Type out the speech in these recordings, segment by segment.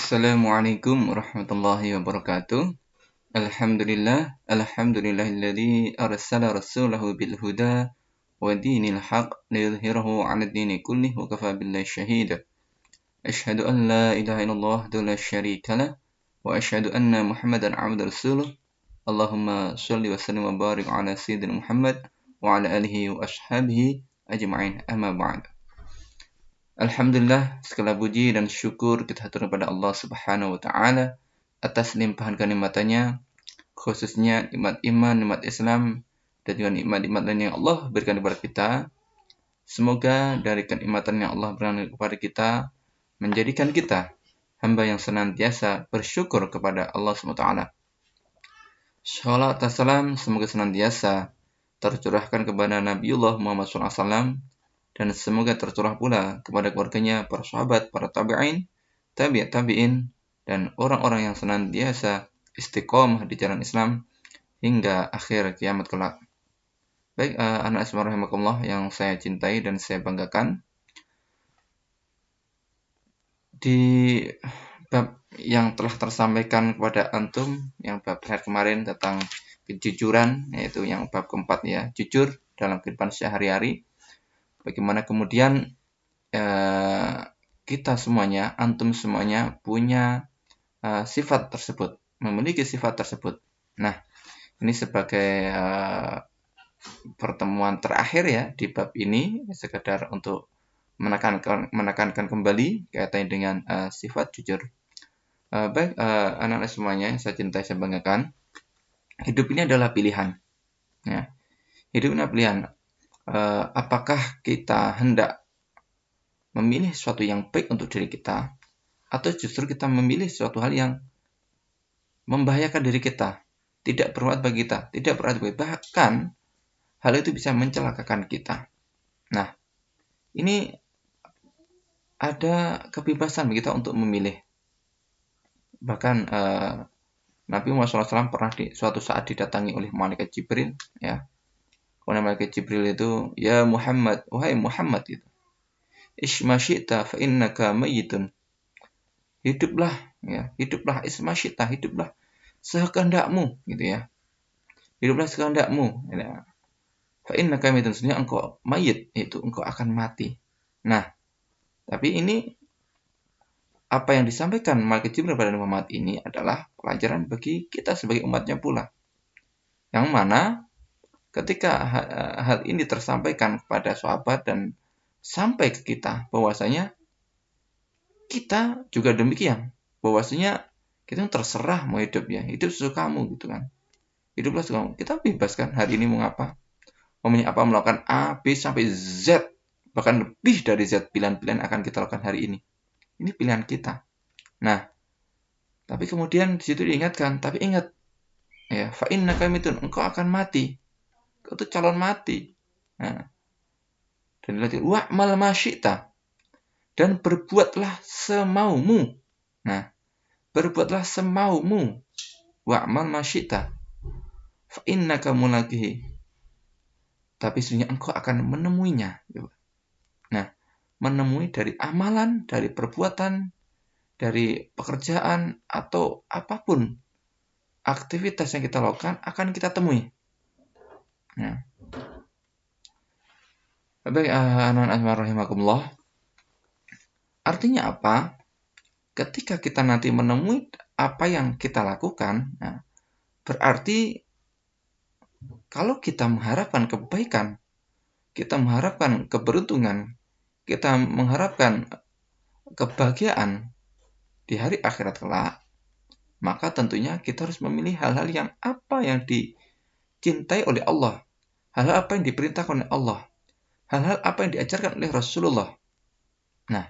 Assalamualaikum warahmatullahi wabarakatuh. Alhamdulillahilladzi arsala rasulahu bil huda wa dinil haq liyudhhirahu 'ala dini kullih wa kafa billahi syahida. Asyhadu an la ilaha illallah wahdahu la syarika lah wa asyhadu anna Muhammadan 'abduhu rasuluh. Allahumma shalli wa sallim wa barik 'ala sayyidina Muhammad wa 'ala alihi wa ashabihi ajma'in. Amma ba'd. Alhamdulillah, segala puji dan syukur kita haturkan kepada Allah Subhanahu wa taala atas limpahan kenikmatannya, khususnya nikmat iman, nikmat Islam, dan juga nikmat-nikmat lain yang Allah berikan kepada kita. Semoga dari kenikmatan yang Allah berikan kepada kita menjadikan kita hamba yang senantiasa bersyukur kepada Allah Subhanahu wa taala. Shalawat dan salam semoga senantiasa tercurahkan kepada Nabiullah Muhammad SAW, dan semoga tercurah pula kepada keluarganya, para sahabat, para tabi'in, tabi'in, dan orang-orang yang senantiasa istiqomah di jalan Islam hingga akhir kiamat kelak. Baik, anak asma rahimakumullah yang saya cintai dan saya banggakan, di bab yang telah tersampaikan kepada antum, yang bab terakhir kemarin tentang kejujuran, yaitu yang bab keempat ya, jujur dalam kehidupan sehari-hari. Bagaimana kemudian kita semuanya, antum semuanya punya sifat tersebut, memiliki sifat tersebut. Nah, ini sebagai pertemuan terakhir ya di bab ini, sekedar untuk menekankan kembali kaitannya dengan sifat jujur. Baik, anak-anak semuanya yang saya cintai, saya banggakan, hidup ini adalah pilihan. Ya. Hidup ini adalah pilihan. Apakah kita hendak memilih sesuatu yang baik untuk diri kita, atau justru kita memilih sesuatu hal yang membahayakan diri kita, tidak bermanfaat bagi kita, tidak berarti bagi, bahkan hal itu bisa mencelakakan kita. Nah, ini ada kebebasan bagi kita untuk memilih. Bahkan Nabi Muhammad SAW pernah suatu saat didatangi oleh malaikat Jibril, ya. Kemudian malaikat Jibril itu, ya Muhammad, wahai Muhammad itu, isma syi'ta fa innaka mayyitun. Hiduplah, ya, hiduplah isma syi'ta, hiduplah sekehendakmu, gitu ya. Hiduplah sekehendakmu, ya. Fa innaka mayyitun, sebenarnya engkau mayit, itu engkau akan mati. Nah, tapi ini apa yang disampaikan malaikat Jibril pada Muhammad ini adalah pelajaran bagi kita sebagai umatnya pula. Yang mana ketika hal ini tersampaikan kepada sahabat dan sampai ke kita, bahwasanya kita juga demikian, bahwasanya kita terserah mau hidup ya, hidup sesukamu gitu kan, hiduplah sesukamu, kita bebas kan hari ini mau apa, apa melakukan A, B sampai Z, bahkan lebih dari Z, pilihan-pilihan akan kita lakukan hari ini pilihan kita. Nah, tapi kemudian di situ diingatkan, tapi ingat ya, fa innaka mayyitun, engkau akan mati. Kau itu calon mati. Nah, dan dilatih wa'mal ma syi'ta, dan berbuatlah semaumu. Nah, berbuatlah semaumu. Wa'mal ma syi'ta fa innaka mulaqihi, tapi sebenarnya engkau akan menemuinya. Nah, menemui dari amalan, dari perbuatan, dari pekerjaan, atau apapun aktivitas yang kita lakukan akan kita temui. Nah, baik, anak-anak rahimakumullah, artinya apa? Ketika kita nanti menemui apa yang kita lakukan, nah, berarti kalau kita mengharapkan kebaikan, kita mengharapkan keberuntungan, kita mengharapkan kebahagiaan di hari akhirat kelak, maka tentunya kita harus memilih hal-hal yang apa yang dicintai oleh Allah, hal-hal apa yang diperintahkan oleh Allah, hal-hal apa yang diajarkan oleh Rasulullah. Nah,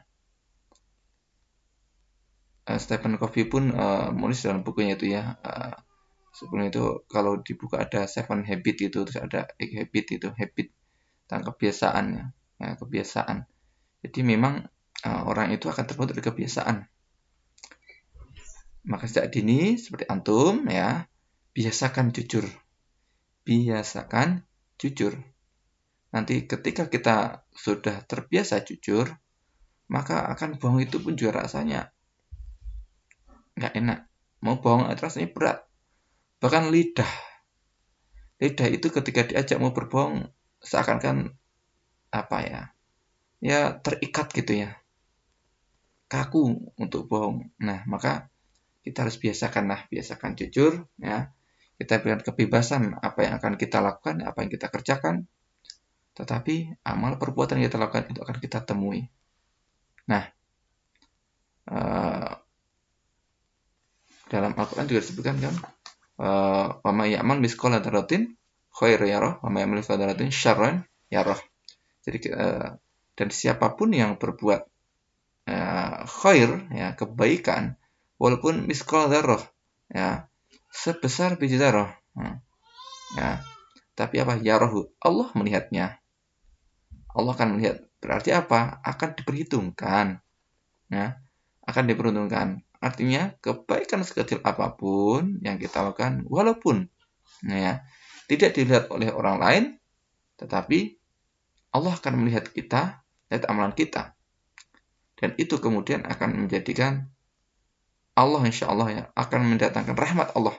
Stephen Covey pun menulis dalam bukunya itu ya, sebelum itu kalau dibuka ada 7 habit itu, terus ada 8 habit itu, habit tentang kebiasaan ya, kebiasaan. Jadi memang orang itu akan terbentuk dari kebiasaan. Maka sejak dini seperti antum ya, biasakan jujur. Biasakan jujur. Nanti ketika kita sudah terbiasa jujur, maka akan bohong itu pun juga rasanya nggak enak. Mau bohong itu rasanya berat. Bahkan lidah itu ketika diajak mau berbohong seakan-akan apa ya? Ya terikat gitu ya. Kaku untuk bohong. Nah, maka kita harus biasakan jujur ya. Kita berikan kebebasan apa yang akan kita lakukan, apa yang kita kerjakan. Tetapi amal perbuatan yang kita lakukan itu akan kita temui. Nah, dalam Al-Quran juga disebutkan kan, wa may ya'mal mithqala dzarratin khairan yarah, wa may ya'mal mithqala dzarratin syarran yarah. Jadi dan siapapun yang berbuat khair ya, kebaikan, walaupun mithqala dzarrah ya, sebesar biji zarah. Ya, tapi apa? Yarahu, Allah melihatnya. Allah akan melihat. Berarti apa? Akan diperhitungkan. Ya, akan diperhitungkan. Artinya kebaikan sekecil apapun yang kita lakukan, walaupun ya, tidak dilihat oleh orang lain, tetapi Allah akan melihat kita, lihat amalan kita. Dan itu kemudian akan menjadikan Allah insya Allah ya, akan mendatangkan rahmat Allah.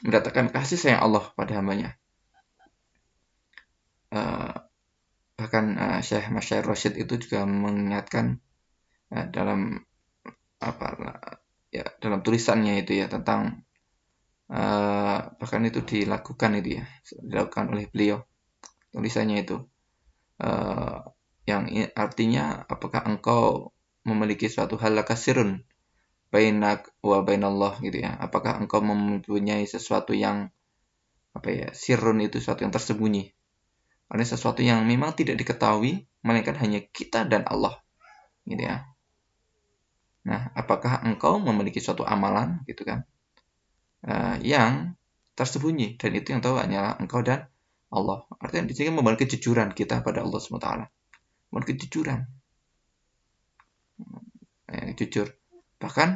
Mendatangkan kasih sayang Allah pada hambanya. Bahkan Syekh Masyayikh Rasyid itu juga mengingatkan dalam dalam tulisannya itu ya tentang bahkan itu dilakukan oleh beliau tulisannya itu yang artinya apakah engkau memiliki suatu hal kasirun bainak wa bainallah gitu ya, apakah engkau mempunyai sesuatu yang sirrun itu sesuatu yang tersembunyi, ada sesuatu yang memang tidak diketahui melainkan hanya kita dan Allah gitu ya. Nah, apakah engkau memiliki suatu amalan gitu kan yang tersembunyi, dan itu yang tahu hanyalah engkau dan Allah. Artinya di sini membangun kejujuran kita pada Allah SWT. Membangun kejujuran. Jujur. Bahkan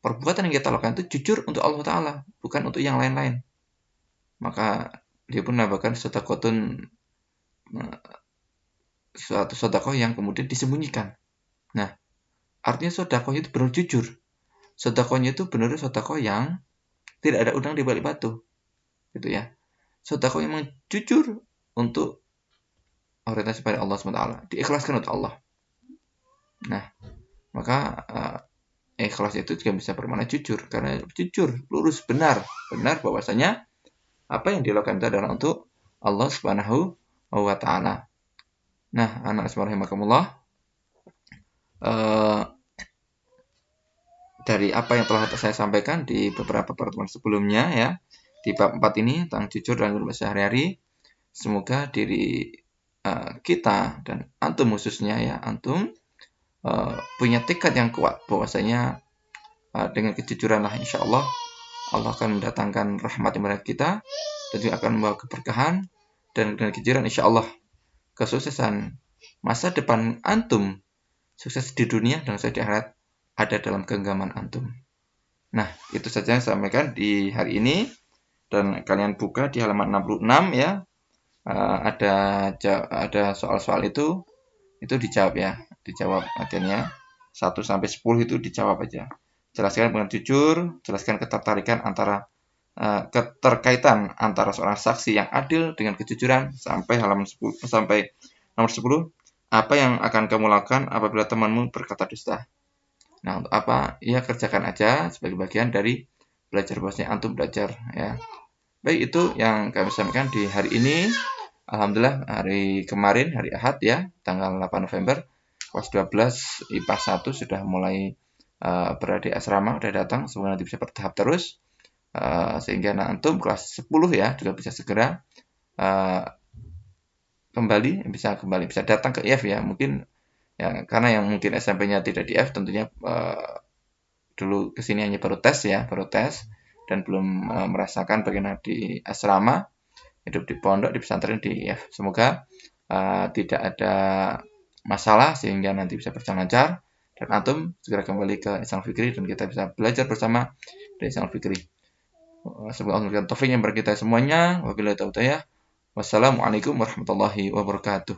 perbuatan yang kita lakukan itu jujur untuk Allah Ta'ala, bukan untuk yang lain-lain. Maka dia pun menambahkan suatu sedekah yang kemudian disembunyikan. Nah, artinya sedekah itu benar jujur. Sedekahnya itu benar sedekah yang tidak ada udang di balik batu. Gitu ya. Sedekah yang memang jujur untuk orientasi pada Allah SWT, diikhlaskan untuk Allah. Nah, maka ikhlas itu juga bisa bermakna jujur, karena jujur, lurus, benar bahwasanya apa yang dilakukan itu adalah untuk Allah Subhanahu wa Ta'ala. Nah, anak bismillahirrahmanirrahim, dari apa yang telah saya sampaikan di beberapa pertemuan sebelumnya ya, di bab 4 ini tentang jujur dalam kehidupan sehari-hari, semoga diri kita dan antum khususnya ya, antum punya tekad yang kuat bahwasanya dengan kejujuranlah insya Allah akan mendatangkan rahmat kepada kita dan juga akan membawa keberkahan, dan dengan kejujuran insya Allah kesuksesan masa depan antum, sukses di dunia dan sukses di akhirat ada dalam genggaman antum. Nah, itu saja yang saya sampaikan di hari ini, dan kalian buka di halaman 66 ya. Ada soal-soal itu dijawab ya, dijawab akhirnya 1 sampai 10 itu dijawab aja. Jelaskan dengan jujur, jelaskan ketertarikan antara keterkaitan antara seorang saksi yang adil dengan kejujuran, sampai halaman 10 sampai nomor 10. Apa yang akan kamu lakukan apabila temanmu berkata dusta? Nah, untuk apa? Ya kerjakan aja sebagai bagian dari belajar, bahwasanya antum belajar ya. Baik, itu yang kami sampaikan di hari ini. Alhamdulillah hari kemarin, hari Ahad ya, tanggal 8 November, kelas 12 IPA 1 sudah mulai berada di asrama, sudah datang, semoga nanti bisa bertahap terus, sehingga antum kelas 10 ya juga bisa segera bisa datang ke IF ya, mungkin ya, karena yang mungkin SMP-nya tidak di IF tentunya dulu kesini hanya baru tes dan belum merasakan bagaimana di asrama, hidup di pondok, di pesantren, di IF. Semoga tidak ada masalah sehingga nanti bisa berjalan lancar dan antum segera kembali ke Ihsanul Fikri dan kita bisa belajar bersama dari Ihsanul Fikri. Semoga Allah memberikan taufik yang bagi kita semuanya. Wabillahi taufiq. Wassalamualaikum warahmatullahi wabarakatuh.